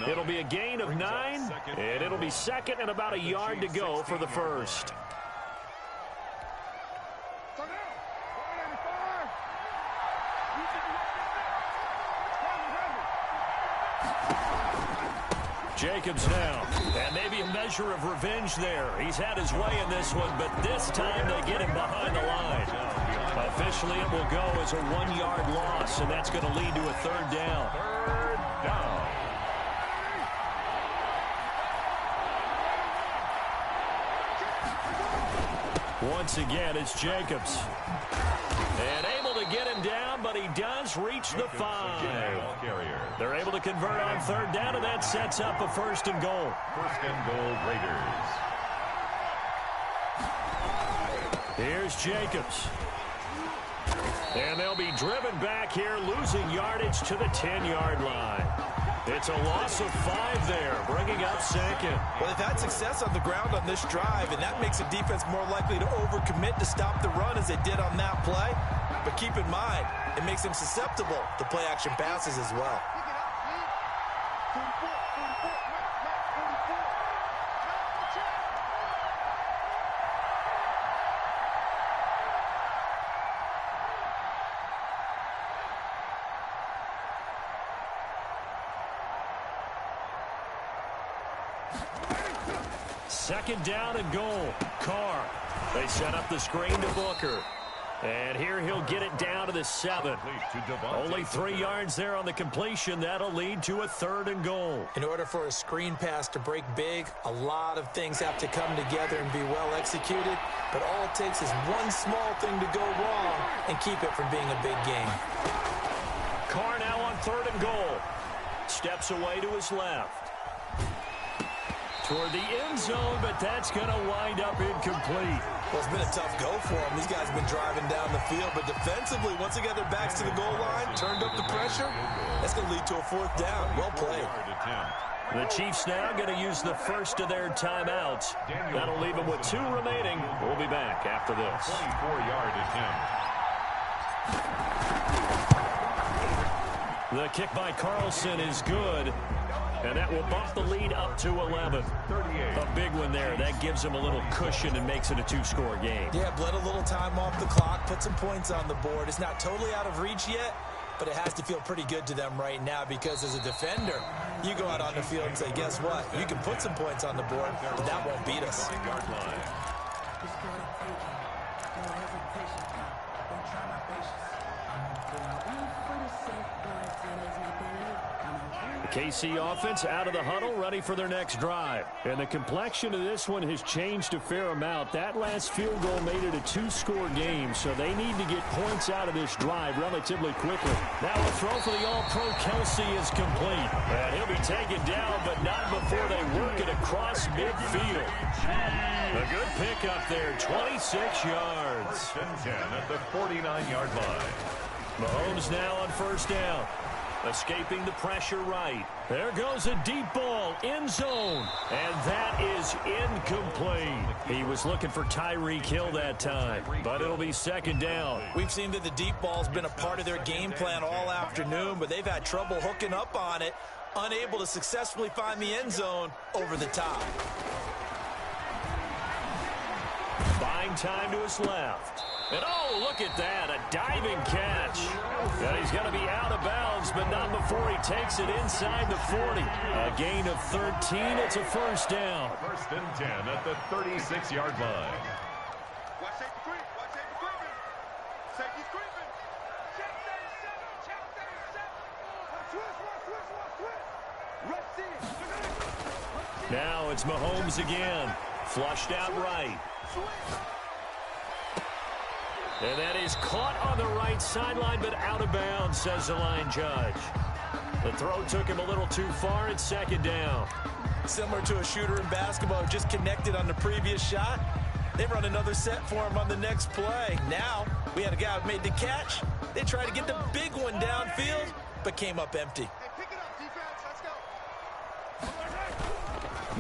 It'll be a gain of 9, and it'll be second and about a yard to go for the first. Jacobs now, and maybe a measure of revenge there. He's had his way in this one, but this time they get him behind the line. Officially, it will go as a 1-yard loss, and that's going to lead to a third down. Third down. Once again, it's Jacobs. And able to get him down, but he does reach the 5. They're able to convert on third down, and that sets up a first and goal. First and goal, Raiders. Here's Jacobs. And they'll be driven back here, losing yardage to the 10-yard line. It's a loss of 5 there, bringing up second. Well, they've had success on the ground on this drive, and that makes the defense more likely to overcommit to stop the run as they did on that play. But keep in mind, it makes them susceptible to play-action passes as well. Second down and goal. Carr. They set up the screen to Booker. And here he'll get it down to the 7. Only 3 yards there on the completion. That'll lead to a third and goal. In order for a screen pass to break big, a lot of things have to come together and be well executed. But all it takes is one small thing to go wrong and keep it from being a big game. Carr now on 3rd and goal. Steps away to his left. Toward the end zone, but that's going to wind up incomplete. Well, it's been a tough go for them. These guys have been driving down the field, but defensively, once they got their backs to the goal line, turned up the pressure, that's going to lead to a 4th down. Well played. The Chiefs now going to use the first of their timeouts. That'll leave them with 2 remaining. We'll be back after this. 24-yard attempt. The kick by Carlson is good, and that will bump the lead up to 11. A big one there. That gives them a little cushion and makes it a 2-score game. Yeah, bled a little time off the clock, put some points on the board. It's not totally out of reach yet, but it has to feel pretty good to them right now because as a defender, you go out on the field and say, guess what? You can put some points on the board, but that won't beat us. KC offense out of the huddle, ready for their next drive. And the complexion of this one has changed a fair amount. That last field goal made it a 2-score game, so they need to get points out of this drive relatively quickly. Now a throw for the All-Pro Kelsey is complete. And he'll be taken down, but not before they work it across midfield. A good pickup there, 26 yards. 1st and 10 at the 49-yard line. Mahomes now on 1st down. Escaping the pressure right. There goes a deep ball, end zone. And that is incomplete. He was looking for Tyreek Hill that time, but it'll be 2nd down. We've seen that the deep ball's been a part of their game plan all afternoon, but they've had trouble hooking up on it, unable to successfully find the end zone over the top. Buying time to his left. And oh, look at that, a diving catch. And he's going to be out of bounds, but not before he takes it inside the 40. A gain of 13, it's a 1st down. 1st and 10 at the 36-yard line. Watch safety creep. Watch safety creeping. Safety's creeping. Check 37. Check 37. Switch. Now it's Mahomes again. Flushed out right. And that is caught on the right sideline, but out of bounds, says the line judge. The throw took him a little too far. It's 2nd down. Similar to a shooter in basketball who just connected on the previous shot. They run another set for him on the next play. Now, we had a guy who made the catch. They tried to get the big one downfield, but came up empty. Hey, pick it up, defense. Let's go.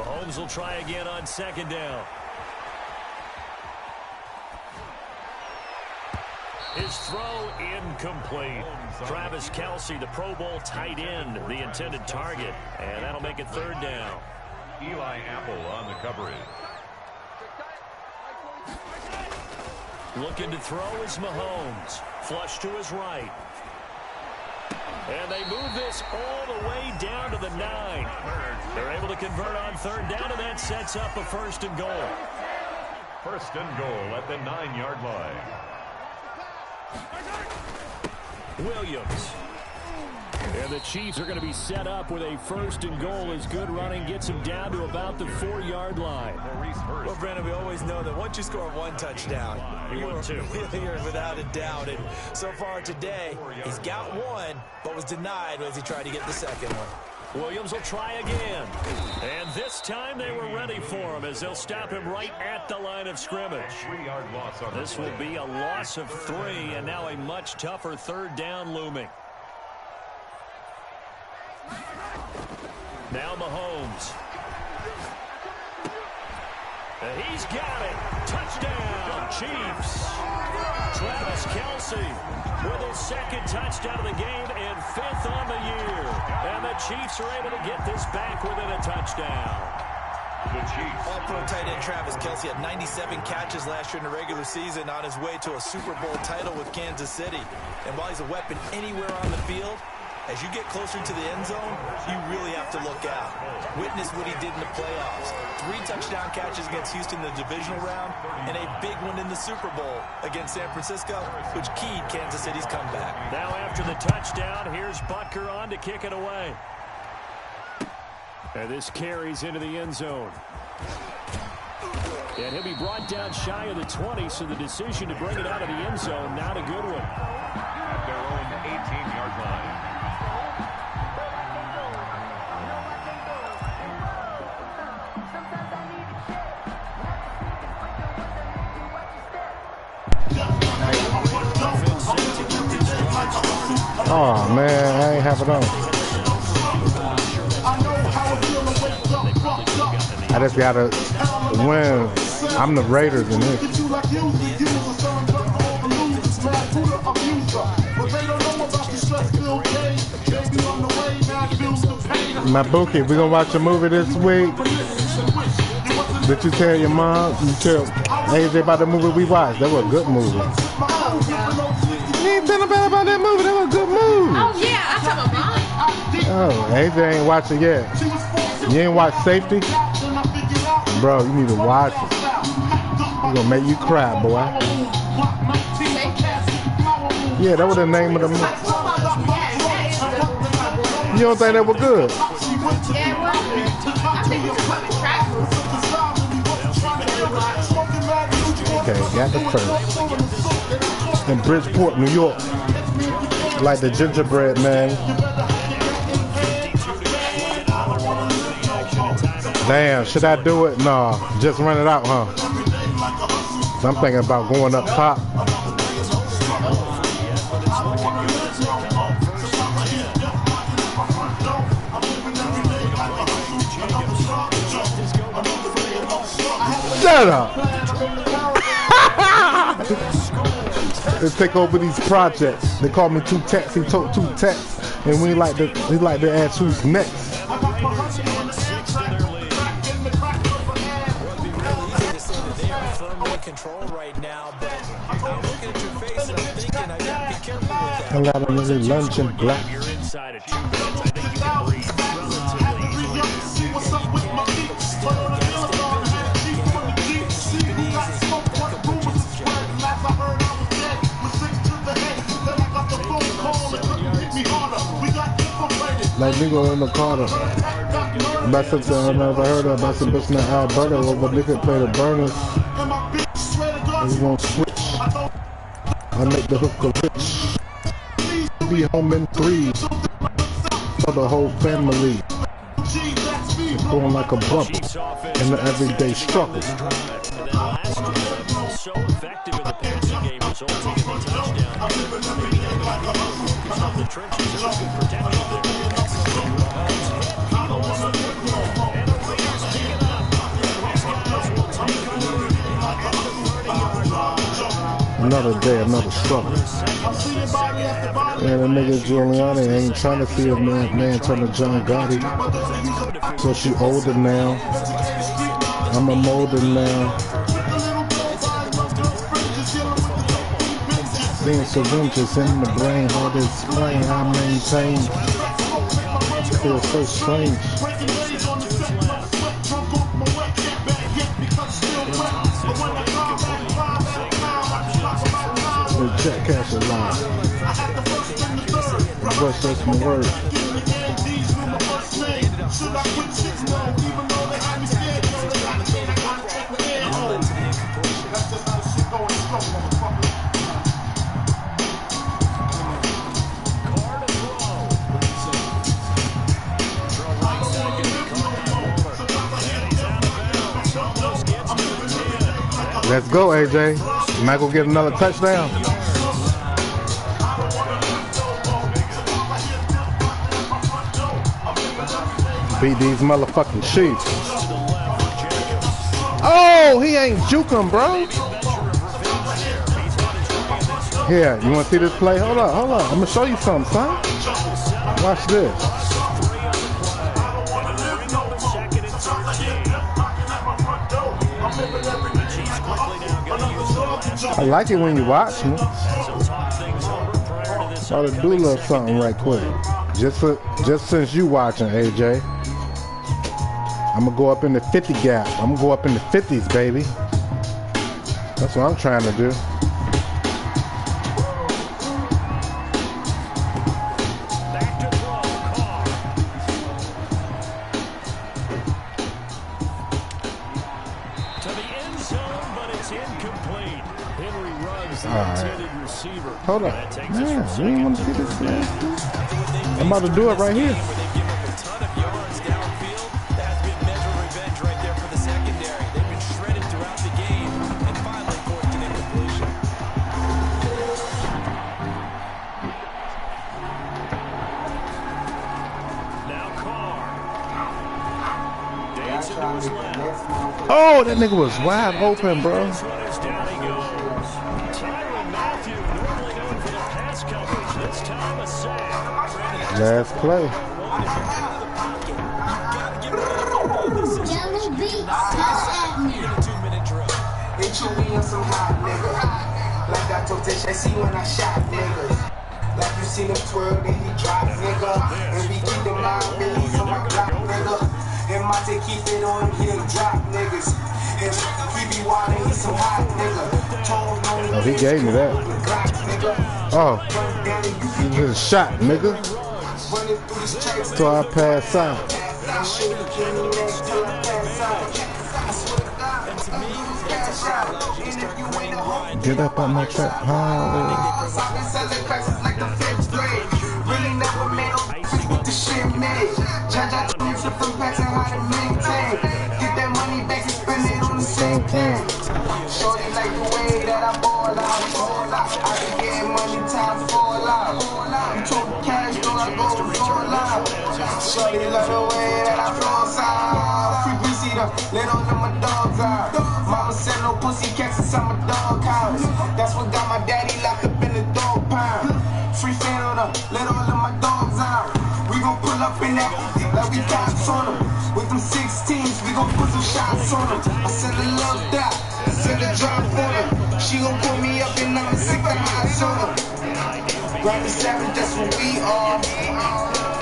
Mahomes will try again on 2nd down. His throw incomplete. Travis Kelsey, the Pro Bowl tight end, the intended target. And that'll make it 3rd down. Eli Apple on the coverage. Looking to throw is Mahomes. Flush to his right. And they move this all the way down to the 9. They're able to convert on 3rd down, and that sets up a 1st and goal. 1st and goal at the 9-yard line. Williams. And the Chiefs are going to be set up with a 1st and goal as good running gets them down to about the 4-yard line. Well, Brandon, we always know that once you score 1 touchdown, you're without a doubt. And so far today, he's got 1, but was denied as he tried to get the 2nd one. Williams will try again. And this time they were ready for him as they'll stop him right at the line of scrimmage. 3-yard loss on this will be a loss of 3, and now a much tougher 3rd down looming. Now Mahomes. And he's got it. Touchdown, Chiefs. Travis Kelsey with his 2nd touchdown of the game and 5th on the year. And the Chiefs are able to get this back within a touchdown. The Chiefs. All-Pro tight end Travis Kelsey had 97 catches last year in the regular season on his way to a Super Bowl title with Kansas City. And while he's a weapon anywhere on the field, as you get closer to the end zone, you really have to look out. Witness what he did in the playoffs. 3 touchdown catches against Houston in the divisional round, and a big one in the Super Bowl against San Francisco, which keyed Kansas City's comeback. Now after the touchdown, here's Butker on to kick it away. And this carries into the end zone. And he'll be brought down shy of the 20, so the decision to bring it out of the end zone, not a good one. At their own 18-yard line. Oh man, I ain't have it on. I just gotta win. I'm the Raiders in this. My bookie, we gonna watch a movie this week. Did you tell your mom? You tell AJ about the movie we watched? That was a good movie. You ain't tell about that movie. That was a good movie. Oh yeah, I told my mom. Oh, AJ ain't watched it yet. You ain't watched Safety? Bro, you need to watch it. It's gonna make you cry, boy. Yeah, that was the name of the movie. You don't think that was good? Yeah, it was good. I think it's fucking trash. Okay, got the first. In Bridgeport, New York. Like the gingerbread man. Damn, should I do it? No, just run it out, huh? So I'm thinking about going up top. Shut up! They take over these projects. They call me Two Tex. He told Two Tex, and we like to ask who's next. A lot of really lunch and black. You're inside of 2 minutes. I think you can breathe like nigga in the Carter. About something I never heard of. About some bitch in Alberta where the nigga play the burners. And we gon' switch. I make the hooker rich. Be home in 3 for the whole family. It's going like a bumper in the everyday struggle. so effective in the passing game, resulting in the touchdown. The trenches are good protection there. Another day, another struggle. And the nigga Giuliani ain't trying to see a man turn to John Gotti. So she older now. I'm a molder now. Seeing syringes in the brain, hard to explain. I maintain. Feels so strange. The jackass alive. What's that's my word? Let's go, AJ. Might go get another touchdown. Beat these motherfucking Chiefs. Oh, he ain't juking, bro. Here, you want to see this play? Hold up. I'm going to show you something, son. Watch this. I like it when you watch me. Ought to do a little something right quick. Just since you watching, AJ. I'm gonna go up in the 50 gap. I'm gonna go up in the 50s, baby. That's what I'm trying to do. Back to throw, Carr. To the end zone, but it's incomplete. Henry Ruggs, the intended receiver. Hold up. Man, you ain't want to see this thing? I'm about to do it right here. Oh, that nigga was wide open, bro. Last play. Like I told Tish, I see when I shot niggas. Like you seen him twirl, then he drop, nigga. And we keep them 9 millies on my block, nigga. And Monte keep it on him, he done drop niggas. And he be wildin', he some hot nigga. Oh, he gave me that. Oh, he just shot, nigga. So I pass out. Get up on my trap house. Really never made no with the shit made. Judge out the music from packs and how to maintain. Get that money back and spend it on the same thing. Shorty like the way that I ball out. I can get money time fall out. You told me cash, don't I go fall out. Shorty love the way that I flow out. Free greasy though, let all of my dogs out. Mama said no pussy cats inside my dog house. That's what got my daddy locked up in the dog pound. Free fan on them, let all of my dogs out. We gon' pull up in that like we cops on them. With them 16s, we gon' put some shots on them. I send a love dot, send a drop on them. She gon' pull me up and I'm sick of eyes on them. Grammy Savage, that's what we are.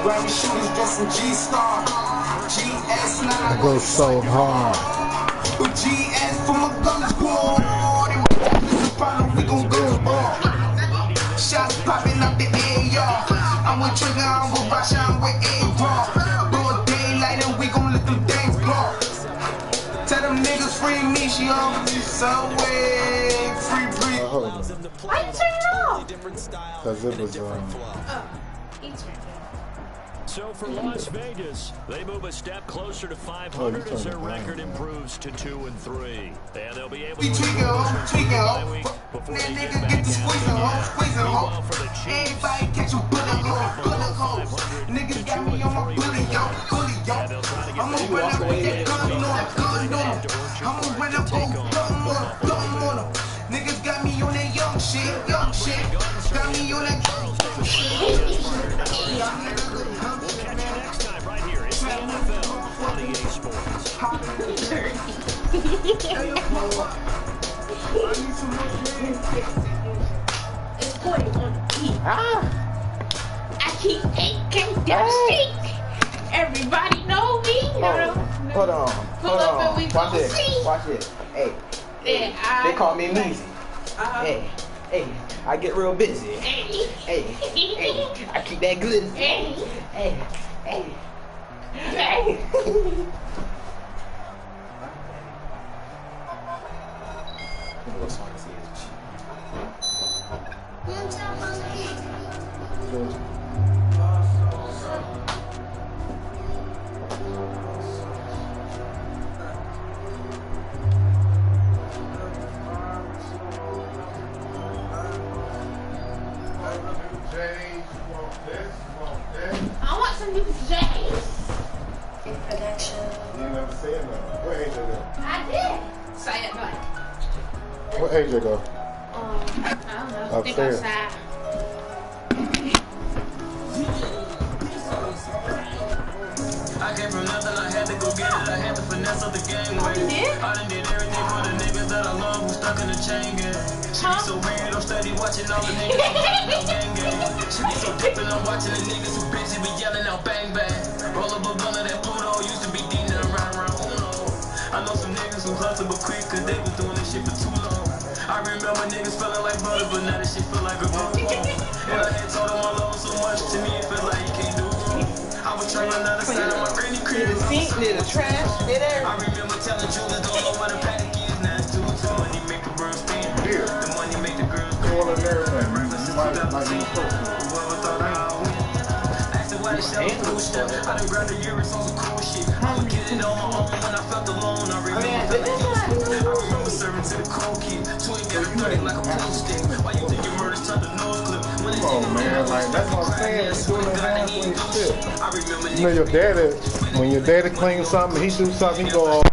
Grammy shooters dressed in G-Star. GS, now I go so hard. With GS for my guns, boy. This is a problem, we gon' go ball. Shots popping up the air, y'all. I'm with Trigger, I'm with Rasha, I'm with A-Ball. Broad daylight and we gon' let them things blow. Tell them niggas free me, she on Subway, free breathe. Why you turn it off? Because it was, So for Las Vegas, they move a step closer to 500 as their record improves to 2-3. And they'll be able to tweak it, that nigga get the squeezing, ho. Everybody catch a bullet hole. Niggas got me on my bully, yo. I'ma run up with that gun on him. I'ma run up, gun on him. Niggas got me on that young shit. Got me on that shit. It's going on the beat. I keep AK down the street. Everybody know me. Hold on. Pull up and we gon' see. Watch it. Hey. They call me Measy. Hey, I get real busy. Hey, I keep that glizzy. Hey. I want some new J's. You never said nothing. Where AJ go? I did. Say it like. Where AJ go? I don't know. Upstairs. Think outside. I came from nothing, I had to go get it. I had to finesse up the game. I done did everything for the niggas that I love who stuck in the chain gang. She be so weird, I'm steady watching all the niggas who gang gang. She be so deep and I'm watching the niggas who bitches be yelling out bang bang. Roll up a blunt of that Pluto, used to be Dina around Uno. I know some niggas who hustle but quick cause they was doing this shit for too long. I remember niggas feeling like butter, but now this shit feel like a grown phone. And I had told them I love so much, to me it feel like you can't do wrong. I was trying another side of my granny crib. Near the trash, near there. I remember telling Julie, don't know what a pack is. Now it's too much money make the girls spin. The money make the girls spin. Whoever thought I would win. Asked why they sell cool stuff. I done grabbed the Euros on some cool shit. I'ma get it on my own when I felt alone. I remember serving to the cold kid. Twin got a 30 like a pool stick. Why you think your murders turned the nose clip? Oh man, like that's what I'm saying. You doing that halfway shit. You know your daddy When your daddy cleans something, he do something, he go all